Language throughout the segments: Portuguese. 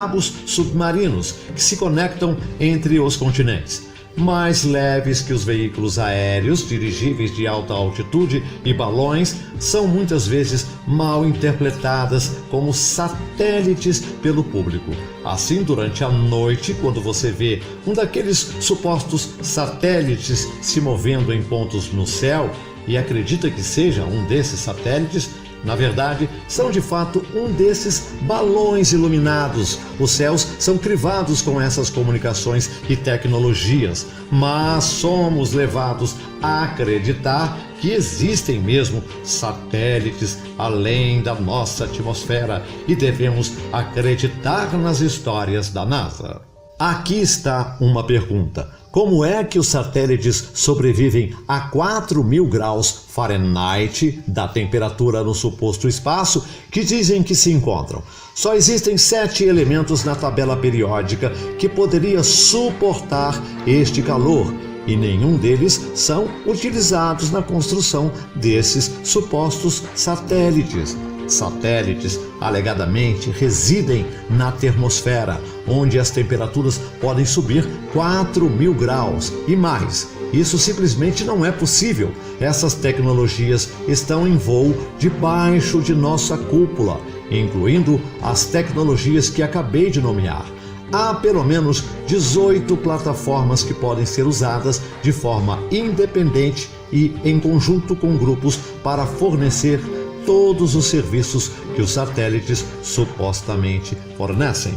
cabos submarinos que se conectam entre os continentes. Mais leves que os veículos aéreos, dirigíveis de alta altitude e balões, são muitas vezes mal interpretadas como satélites pelo público. Assim, durante a noite, quando você vê um daqueles supostos satélites se movendo em pontos no céu e acredita que seja um desses satélites, na verdade, são de fato um desses balões iluminados. Os céus são crivados com essas comunicações e tecnologias, mas somos levados a acreditar que existem mesmo satélites além da nossa atmosfera e devemos acreditar nas histórias da NASA. Aqui está uma pergunta. Como é que os satélites sobrevivem a 4.000 graus Fahrenheit da temperatura no suposto espaço que dizem que se encontram? Só existem 7 elementos na tabela periódica que poderia suportar este calor e nenhum deles são utilizados na construção desses supostos satélites. Satélites, alegadamente, residem na termosfera, onde as temperaturas podem subir 4.000 graus e mais. Isso simplesmente não é possível. Essas tecnologias estão em voo debaixo de nossa cúpula, incluindo as tecnologias que acabei de nomear. Há pelo menos 18 plataformas que podem ser usadas de forma independente e em conjunto com grupos para fornecer todos os serviços que os satélites supostamente fornecem.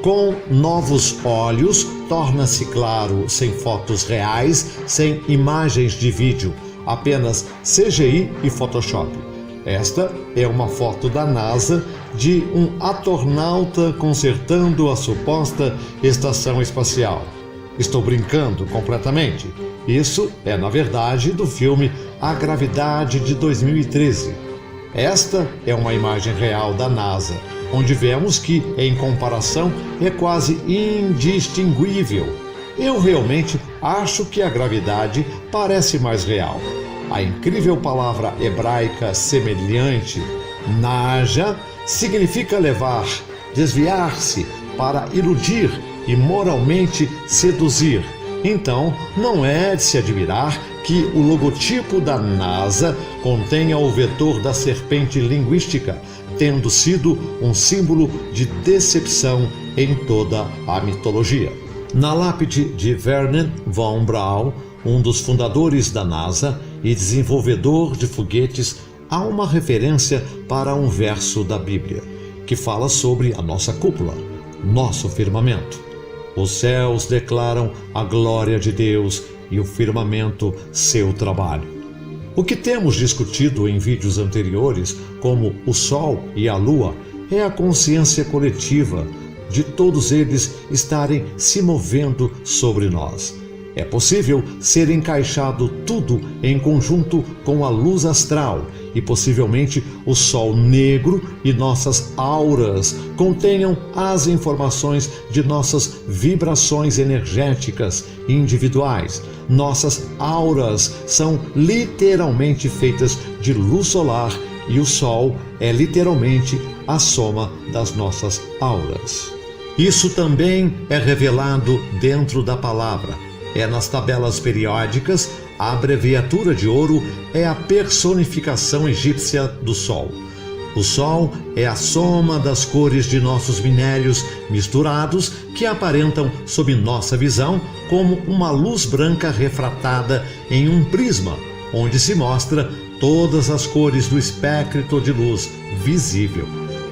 Com novos olhos, torna-se claro sem fotos reais, sem imagens de vídeo, apenas CGI e Photoshop. Esta é uma foto da NASA de um astronauta consertando a suposta estação espacial. Estou brincando completamente. Isso é, na verdade, do filme A Gravidade de 2013. Esta é uma imagem real da NASA, onde vemos que, em comparação, é quase indistinguível. Eu realmente acho que a gravidade parece mais real. A incrível palavra hebraica semelhante, naja, significa levar, desviar-se, para iludir e moralmente seduzir. Então, não é de se admirar que o logotipo da NASA contenha o vetor da serpente linguística, tendo sido um símbolo de decepção em toda a mitologia. Na lápide de Wernher von Braun, um dos fundadores da NASA e desenvolvedor de foguetes, há uma referência para um verso da Bíblia, que fala sobre a nossa cúpula, nosso firmamento. Os céus declaram a glória de Deus e o firmamento seu trabalho. O que temos discutido em vídeos anteriores, como o Sol e a Lua, é a consciência coletiva de todos eles estarem se movendo sobre nós. É possível ser encaixado tudo em conjunto com a luz astral e possivelmente o Sol negro e nossas auras contenham as informações de nossas vibrações energéticas individuais. Nossas auras são literalmente feitas de luz solar e o Sol é literalmente a soma das nossas auras. Isso também é revelado dentro da palavra. É nas tabelas periódicas, a abreviatura de ouro é a personificação egípcia do Sol. O Sol é a soma das cores de nossos minérios misturados que aparentam, sob nossa visão, como uma luz branca refratada em um prisma, onde se mostra todas as cores do espectro de luz visível.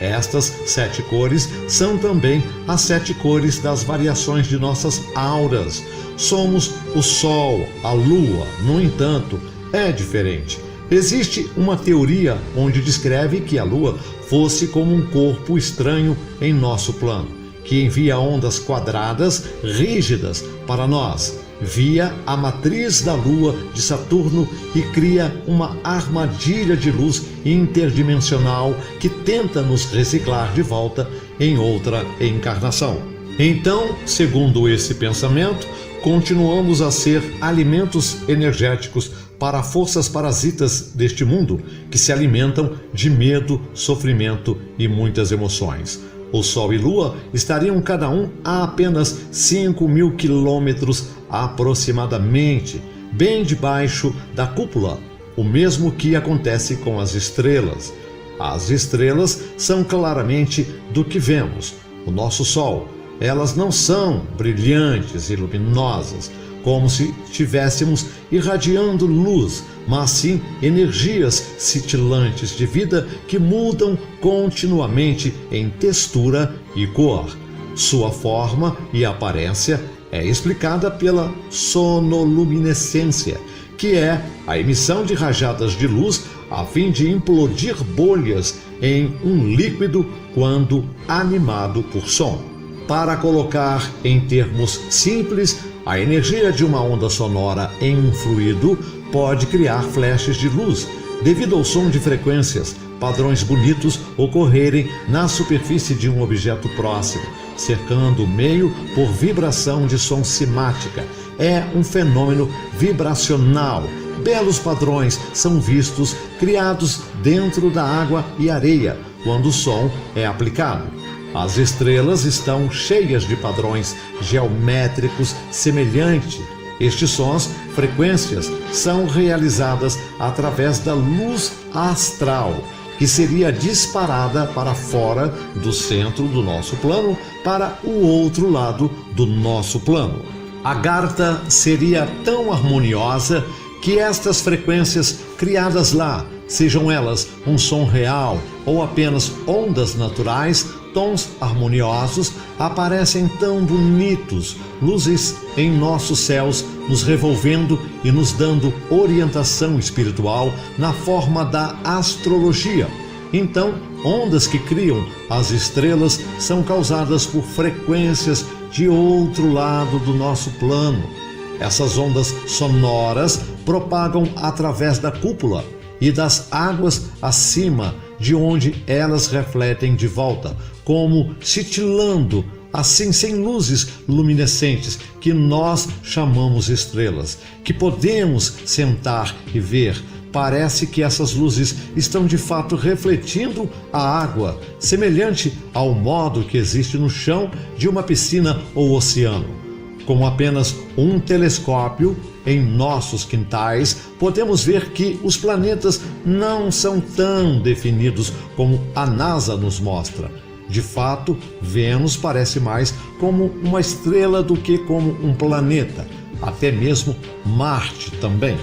Estas 7 cores são também as 7 cores das variações de nossas auras. Somos o Sol, a Lua, no entanto, é diferente. Existe uma teoria onde descreve que a Lua fosse como um corpo estranho em nosso plano, que envia ondas quadradas rígidas para nós, via a matriz da Lua de Saturno e cria uma armadilha de luz interdimensional que tenta nos reciclar de volta em outra encarnação. Então, segundo esse pensamento, continuamos a ser alimentos energéticos para forças parasitas deste mundo que se alimentam de medo, sofrimento e muitas emoções. O Sol e Lua estariam cada um a apenas 5.000 quilômetros aproximadamente, bem debaixo da cúpula, o mesmo que acontece com as estrelas. As estrelas são claramente do que vemos. O nosso Sol, elas não são brilhantes e luminosas, como se estivéssemos irradiando luz, mas sim energias cintilantes de vida que mudam continuamente em textura e cor. Sua forma e aparência é explicada pela sonoluminescência, que é a emissão de rajadas de luz a fim de implodir bolhas em um líquido quando animado por som. Para colocar em termos simples, a energia de uma onda sonora em um fluido pode criar flashes de luz, devido ao som de frequências, padrões bonitos ocorrerem na superfície de um objeto próximo, cercando o meio por vibração de som cimática. É um fenômeno vibracional. Belos padrões são vistos criados dentro da água e areia, quando o som é aplicado. As estrelas estão cheias de padrões geométricos semelhantes. Estes sons, frequências, são realizadas através da luz astral, que seria disparada para fora do centro do nosso plano para o outro lado do nosso plano. A garta seria tão harmoniosa que estas frequências criadas lá, sejam elas um som real ou apenas ondas naturais, tons harmoniosos, aparecem tão bonitos, luzes em nossos céus, nos revolvendo e nos dando orientação espiritual na forma da astrologia. Então, ondas que criam as estrelas são causadas por frequências de outro lado do nosso plano. Essas ondas sonoras propagam através da cúpula e das águas acima, de onde elas refletem de volta, como cintilando, assim sem luzes luminescentes, que nós chamamos estrelas, que podemos sentar e ver. Parece que essas luzes estão de fato refletindo a água, semelhante ao modo que existe no chão de uma piscina ou oceano. Com apenas um telescópio em nossos quintais, podemos ver que os planetas não são tão definidos como a NASA nos mostra. De fato, Vênus parece mais como uma estrela do que como um planeta, até mesmo Marte também.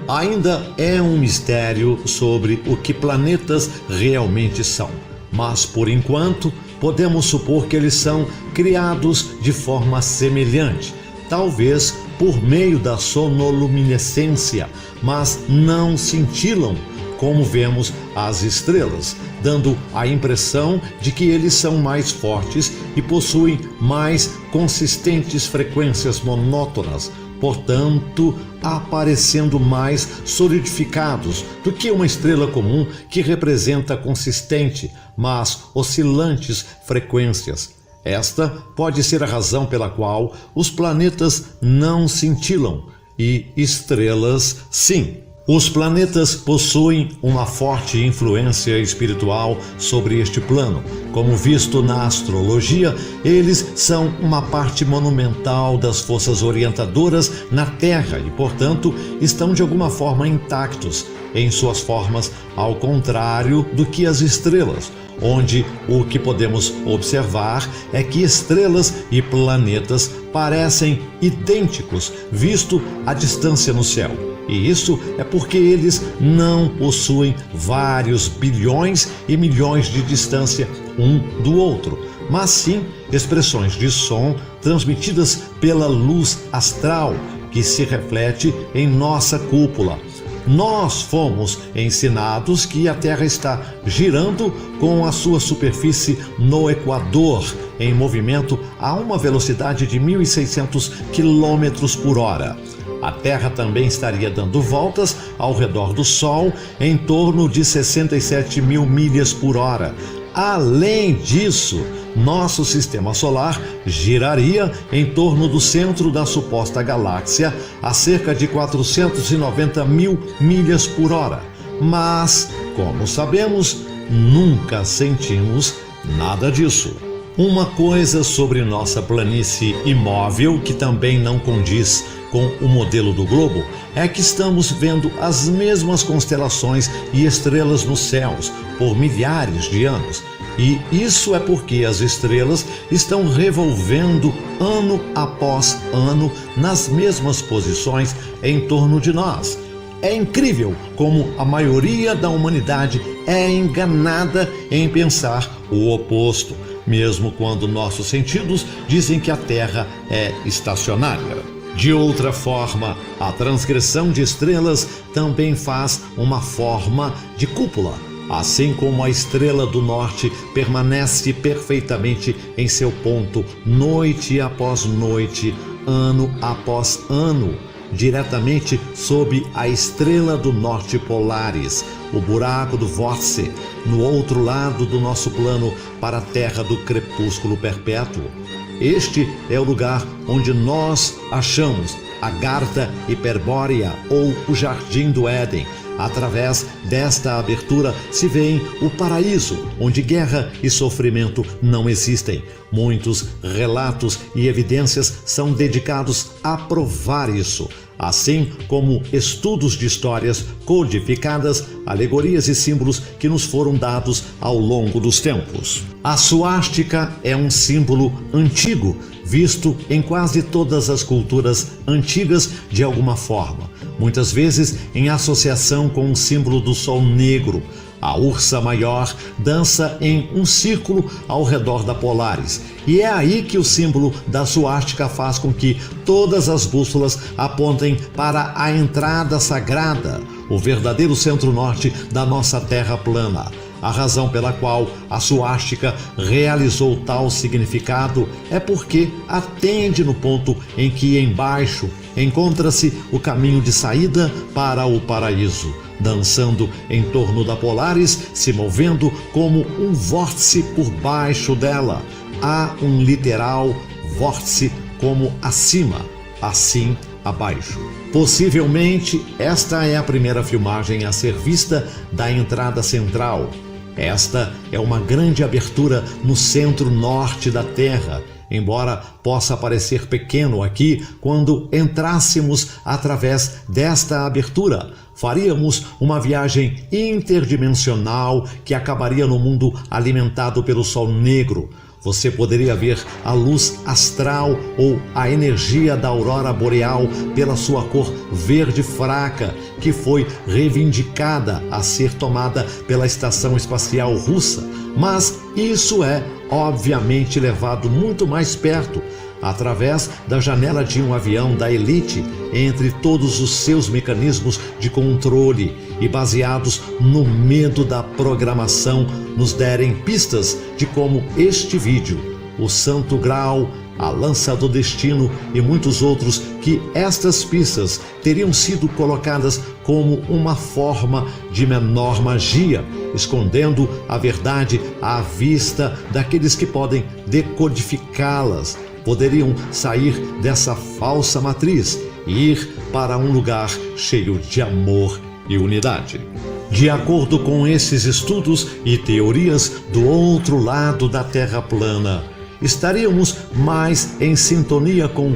Ainda é um mistério sobre o que planetas realmente são, mas por enquanto podemos supor que eles são criados de forma semelhante, talvez por meio da sonoluminescência, mas não cintilam como vemos as estrelas, dando a impressão de que eles são mais fortes e possuem mais consistentes frequências monótonas, portanto, aparecendo mais solidificados do que uma estrela comum que representa consistente, mas oscilantes frequências. Esta pode ser a razão pela qual os planetas não cintilam e estrelas sim. Os planetas possuem uma forte influência espiritual sobre este plano. Como visto na astrologia, eles são uma parte monumental das forças orientadoras na Terra e, portanto, estão de alguma forma intactos em suas formas, ao contrário do que as estrelas, onde o que podemos observar é que estrelas e planetas parecem idênticos, visto a distância no céu. E isso é porque eles não possuem vários bilhões e milhões de distância um do outro, mas sim expressões de som transmitidas pela luz astral que se reflete em nossa cúpula. Nós fomos ensinados que a Terra está girando com a sua superfície no Equador, em movimento a uma velocidade de 1.600 km por hora. A Terra também estaria dando voltas ao redor do Sol em torno de 67 mil milhas por hora. Além disso, nosso sistema solar giraria em torno do centro da suposta galáxia a cerca de 490 mil milhas por hora. Mas, como sabemos, nunca sentimos nada disso. Uma coisa sobre nossa planície imóvel que também não condiz com o modelo do globo é que estamos vendo as mesmas constelações e estrelas nos céus por milhares de anos. E isso é porque as estrelas estão revolvendo ano após ano nas mesmas posições em torno de nós. É incrível como a maioria da humanidade é enganada em pensar o oposto, mesmo quando nossos sentidos dizem que a Terra é estacionária. De outra forma, a transgressão de estrelas também faz uma forma de cúpula. Assim como a estrela do norte permanece perfeitamente em seu ponto, noite após noite, ano após ano, diretamente sob a estrela do norte Polaris, o buraco do vórtice, no outro lado do nosso plano para a terra do crepúsculo perpétuo. Este é o lugar onde nós achamos a Garta Hiperbórea ou o Jardim do Éden. Através desta abertura se vê o paraíso, onde guerra e sofrimento não existem. Muitos relatos e evidências são dedicados a provar isso, assim como estudos de histórias codificadas, alegorias e símbolos que nos foram dados ao longo dos tempos. A suástica é um símbolo antigo, visto em quase todas as culturas antigas de alguma forma, muitas vezes em associação com o símbolo do Sol Negro. A ursa maior dança em um círculo ao redor da Polaris, e é aí que o símbolo da suástica faz com que todas as bússolas apontem para a entrada sagrada, o verdadeiro centro-norte da nossa terra plana. A razão pela qual a suástica realizou tal significado é porque atende no ponto em que embaixo encontra-se o caminho de saída para o paraíso, dançando em torno da Polaris, se movendo como um vórtice por baixo dela. Há um literal vórtice como acima, assim abaixo. Possivelmente esta é a primeira filmagem a ser vista da entrada central. Esta é uma grande abertura no centro-norte da Terra, embora possa parecer pequeno aqui. Quando entrássemos através desta abertura, faríamos uma viagem interdimensional que acabaria no mundo alimentado pelo Sol Negro. Você poderia ver a luz astral ou a energia da aurora boreal pela sua cor verde fraca, que foi reivindicada a ser tomada pela estação espacial russa. Mas isso é, obviamente, levado muito mais perto, através da janela de um avião da elite, entre todos os seus mecanismos de controle e baseados no medo da programação, nos derem pistas de como este vídeo, o Santo Grau, a Lança do Destino e muitos outros, que estas pistas teriam sido colocadas como uma forma de menor magia, escondendo a verdade à vista daqueles que podem decodificá-las. Poderiam sair dessa falsa matriz e ir para um lugar cheio de amor e unidade. De acordo com esses estudos e teorias, do outro lado da Terra plana, estaríamos mais em sintonia com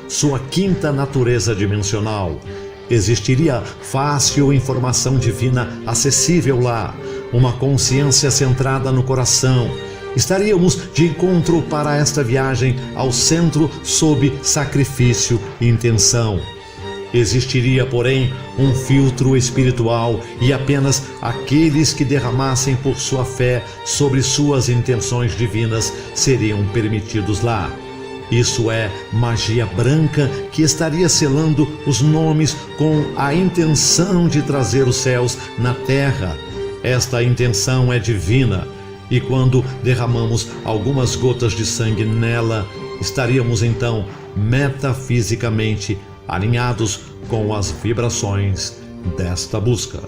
sua quinta natureza dimensional. Existiria fácil informação divina acessível lá, uma consciência centrada no coração. Estaríamos de encontro para esta viagem ao centro sob sacrifício e intenção. Existiria, porém, um filtro espiritual e apenas aqueles que derramassem por sua fé sobre suas intenções divinas seriam permitidos lá. Isso é magia branca que estaria selando os nomes com a intenção de trazer os céus na terra. Esta intenção é divina. E quando derramamos algumas gotas de sangue nela, estaríamos então metafisicamente alinhados com as vibrações desta busca.